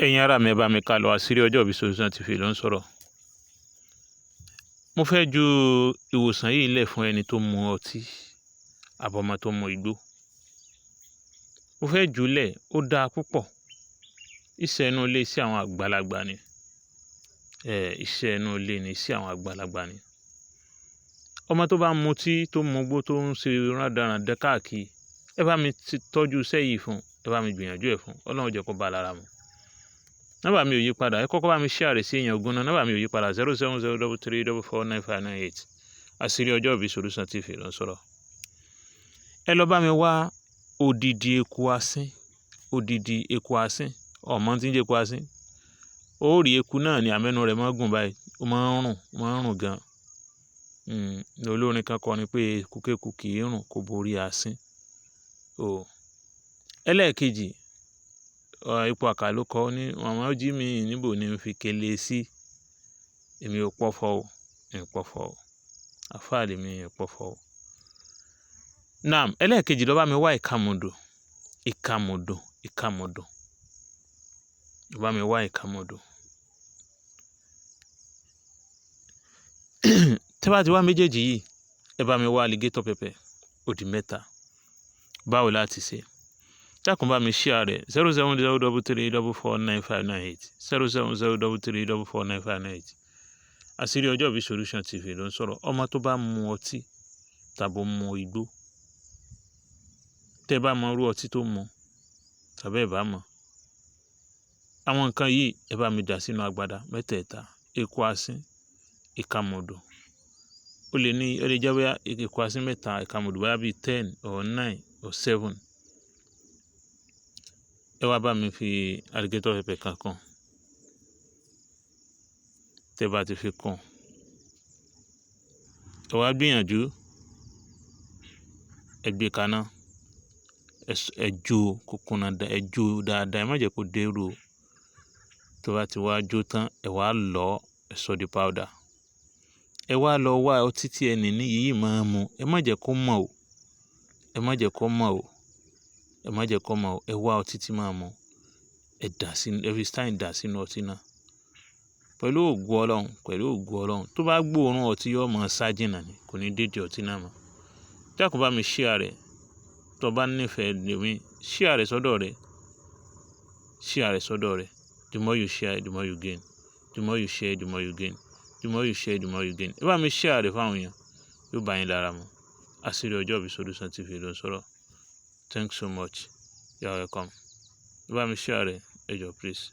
ẹ̀yin ará mi ẹ bá mi ká lọ àṣírí ọjọ́ ìbí Solution TV ló ń sọ̀rọ̀. Mo fẹ́ ju ìwòsàn yìí lẹ̀ fún ẹni tó mu ọtí àbọ̀mọ́ tó mu igbó. Mo fẹ́ jù ú lẹ̀, ó dáa púpọ̀. Iṣẹ́ inú ilé sí àwọn àgbàlagbà ni. Iṣẹ́ inú ilé ni sí àwọn àgbàlagbà ni. Ọmọ tó bá mutí tó mu igbó tó ń ṣe rándanràndan káàkiri, ẹ bá mi tọ́jú iṣẹ́ yìí fún, ẹ bá mi gbìyànjú ẹ̀ fún, Ọlọ́run jẹ́ kó bá lára mu. Nọ́mbà mi ò yí padà, ẹ kọ́kọ́ bá mi share sí èèyàn ogún náà. Nọ́mbà mi ò yí padà 07033449598. Àṣírí ọjọ́ ìbí Solution TV ló ń sọ̀rọ̀. Ẹ lọ bá mi wá odidi eku asín, ọmọ tí ń jẹ́ eku asín. Ó rí eku náà ní àmẹ́nu rẹ̀ máa gùn báyìí, ó máa ń rùn gan. Olórin kan kọ ni pé ekukéku kì í rùn kó borí asín. Ẹlẹ́ẹ̀kejì, ipò àkàlù kọ ní màmá ó jí mi níbo ni n fi kele sí. Èmi ò pọ̀fọ̀ o, àfáà lèmi ò pọ̀fọ̀ o. Naam, ẹlẹ́ẹ̀kejì lọ bá mi wá ìkàmùdù. Lọ bá mi wá ìkàmùdù. Tẹ́ bá ti wá méjèèjì yìí, ẹ bá mi wá alligator pepper, ó di mẹ́ta. Báwo láti ṣe? Dákun bá mi share rẹ̀ 07033449598 07033449598. Àṣírí ọjọ́ ìbí Solution TV ló ń sọ̀rọ̀. Ọmọ tó bá mu ọtí tàbí mu igbó, tẹ́ bá mọ irú ọtí tó mu tàbí ẹ bá mọ̀, àwọn nǹkan yìí ẹ bá mi dà sínú agbada mẹ́tẹ̀ẹ̀ta: eku asín, ìkàmùdù. Ó lè jẹ́ bóyá eku asín mẹ́ta, ìkàmùdù bóyá bíi 10 or 9 or 7. Ẹ wá bá mi fi alligator pepper kan kàn. Tẹ́ bá ti fi kàn, ẹ wá gbìyànjú, ẹ gbé kaná, ẹ jó kókúnná, ẹ jó dáadáa, ẹ má jẹ́ kó dérú o. Tó bá ti wá jó tán, ẹ wá lọ̀, ẹ sọ di powder. Ẹ wá lọ wá ọtí tí ẹ ní yìí máa mu, ẹ má jẹ́ kó mọ̀ o, ẹ wá ọtí tí máa mu, ẹ fi stein dà sínú ọtí náà. Pẹ̀lú ògo Ọlọ́run, tó bá gbóòórùn ọtí yóò máa sá jìnnà ni, kò ní dédìí ọtí náà mọ́. Dákun bá mi share rẹ̀. Tó bá nífẹ̀ẹ́ lèmi, share rẹ̀ sọ́dọ̀ rẹ̀. The more you share, the more you gain. The more you share, the more you gain. The more you share, the more you gain. Ẹ bá mi share rẹ̀ fáwọn èèyàn, yóò bá yín lára mu. Àṣírí ọjọ́ ìbí Solution TV ló ń sọ̀rọ̀. Thanks so much. You're welcome. Ẹ bá mi share rẹ̀, ẹ jọ̀ọ́ please.